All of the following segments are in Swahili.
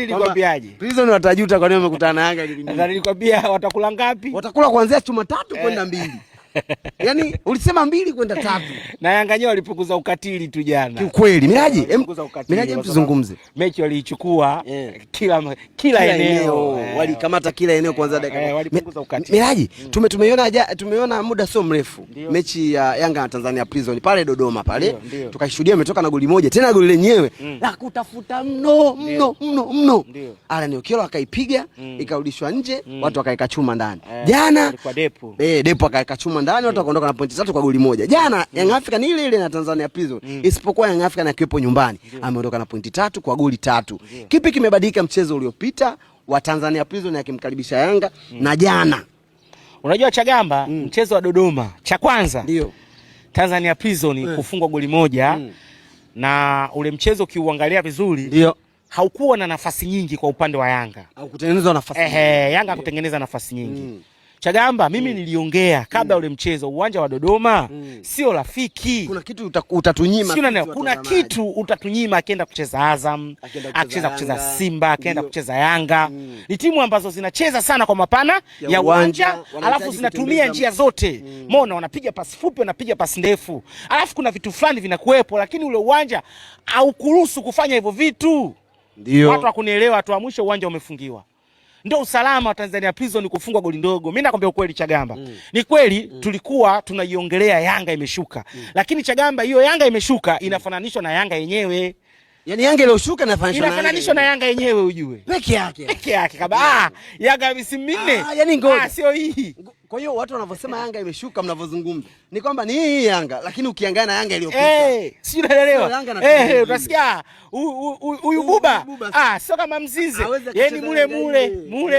Nilikwambiaje? Prison watajuta kwa nini wamekutana na Yanga kipindi. Sasa nilikwambia watakula ngapi? Watakula kuanzia chuma 3 kwenda 2. Yaani ulisema 2 kwenda 3. Na Yanga wenyewe walipunguza ukatili tu jana. Kiukweli, Miraji mtuzungumze. Mechi waliichukua kila eneo. Walikamata kila eneo kwanza dakika. Walipunguza ukatili. Miraji, tumeona muda sio mrefu mechi ya Yanga na Tanzania Prison pale Dodoma pale. Tukashuhudia umetoka na goli moja. Tena goli lenyewe la kutafuta mno. Alan Okello akaipiga, ikarudishwa nje, watu wakaeka chuma ndani. Jana kwa Depo. Depo akaeka chuma ndani, watu wakaondoka na pointi 3 kwa goli moja. Jana Young Africa ni ile na Tanzania Prison. Isipokuwa Young Africa na kiwepo nyumbani, ameondoka na pointi 3 kwa goli 3. Kipi kimebadilika mchezo uliopita wa Tanzania Prison akimkaribisha Yanga na jana? Unajua Chagamba, mchezo wa Dodoma cha kwanza ndio Tanzania Prison kufungwa goli moja na ule mchezo kiuangalia vizuri ndio haukuwa na nafasi nyingi kwa upande wa Yanga. Haukutengeneza nafasi. Yanga kutengeneza nafasi nyingi. Chagamba, mimi niliongea kabla ule mchezo, uwanja wa Dodoma sio rafiki. Kuna kitu utatunyima. Kuna kitu utatunyima akienda kucheza Azam, akicheza kucheza Simba, akienda kucheza Yanga. Ni timu ambazo zinacheza sana kwa mapana ya uwanja, alafu zinatumia njia zote. Umeona, wanapiga pasi fupi, wanapiga pasi ndefu. Alafu kuna vitu fulani vinakuepo, lakini ule uwanja haukuruhusu kufanya hivyo vitu. Ndio. Watu wakunielewa, watu wa mwisho uwanja umefungiwa. Ndio usalama wa Tanzania Prison kufungwa goli ndogo. Mimi nakwambia ukweli Chagamba. Ni kweli tulikuwa tunaiongelea Yanga imeshuka. Lakini Chagamba, hiyo Yanga imeshuka inafananishwa na Yanga yenyewe. Yaani Yanga iliyoshuka inafananishwa na Yanga yenyewe ujue. Peke yake kaba. Yanga misimu minne. Yaani ngoja. Sio hii. Kwa hiyo watu wanavyosema Yanga imeshuka mnavyozungumza ni kwamba ni hii Yanga, lakini ukiangalia na Yanga iliyopita. Si unaelewa? Utasikia huyu Buba sio kama Mzize. Yaani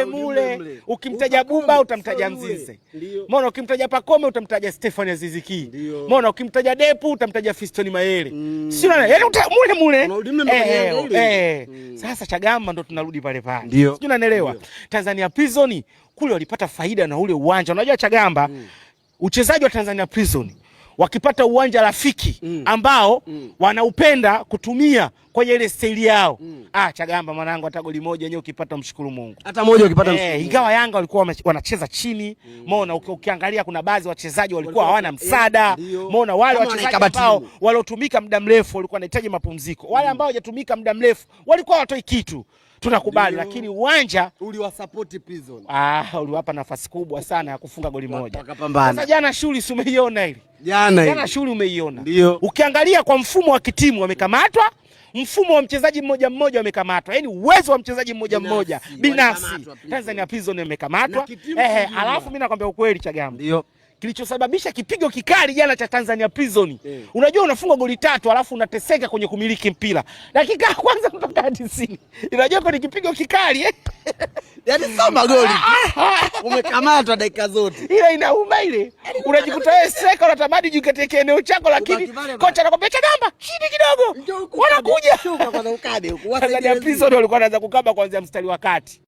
mule. Ukimtaja Buba utamtaja Mzize. Mbona ukimtaja Pakome utamtaja Stefan Aziz Ki. Mbona ukimtaja Depu utamtaja Fiston Mayele. Si unaelewa? Yaani mule. Sasa Chagamba ndo tunarudi pale. Sio unaelewa? Tanzania Prison kule walipata faida na ule uwanja. Unajua Chagamba, uchezaji wa Tanzania Prison wakipata uwanja rafiki ambao wanaupenda kutumia kwenye ile style yao. Chagamba mwanangu, hata goli moja yenyewe ukipata mshukuru Mungu. Hata moja ukipata mshukuru. Ingawa Yanga walikuwa wanacheza chini, umeona ukiangalia kuna baadhi wachezaji walikuwa hawana msaada. Umeona wale wachezaji ambao walotumika muda mrefu walikuwa wanahitaji mapumziko. Wale ambao hawajatumika muda mrefu walikuwa watoi kitu. Tunakubali, lakini uwanja uliwasupport Prison. Uliwapa nafasi kubwa sana ya kufunga goli moja. Wakapambana. Sasa jana shughuli umeiona ile. Jana shughuli umeiona. Ukiangalia kwa mfumo wa kitimu wamekamatwa, mfumo wa mchezaji mmoja wamekamatwa. Yaani uwezo wa mchezaji mmoja binafsi. Tanzania Prison wamekamatwa. Alafu mimi nakwambia ukweli Chagamba. Ndio. Kilichosababisha kipigo kikali jana cha Tanzania Prison. Unajua unafunga goli 3 alafu unateseka kwenye kumiliki mpira. Dakika ya kwanza mpaka 90. Unajua ni kipigo kikali Yaani sio magoli. Umekamatwa dakika zote. Ile inauma ile. Unajikuta wewe seka unatamani jikateke eneo chako, lakini kocha anakuambia Chagamba chini kidogo. Wanakuja. Shuka kwa ukabe huko. Tanzania Prison walikuwa wanaanza kukaba kuanzia mstari wa kati.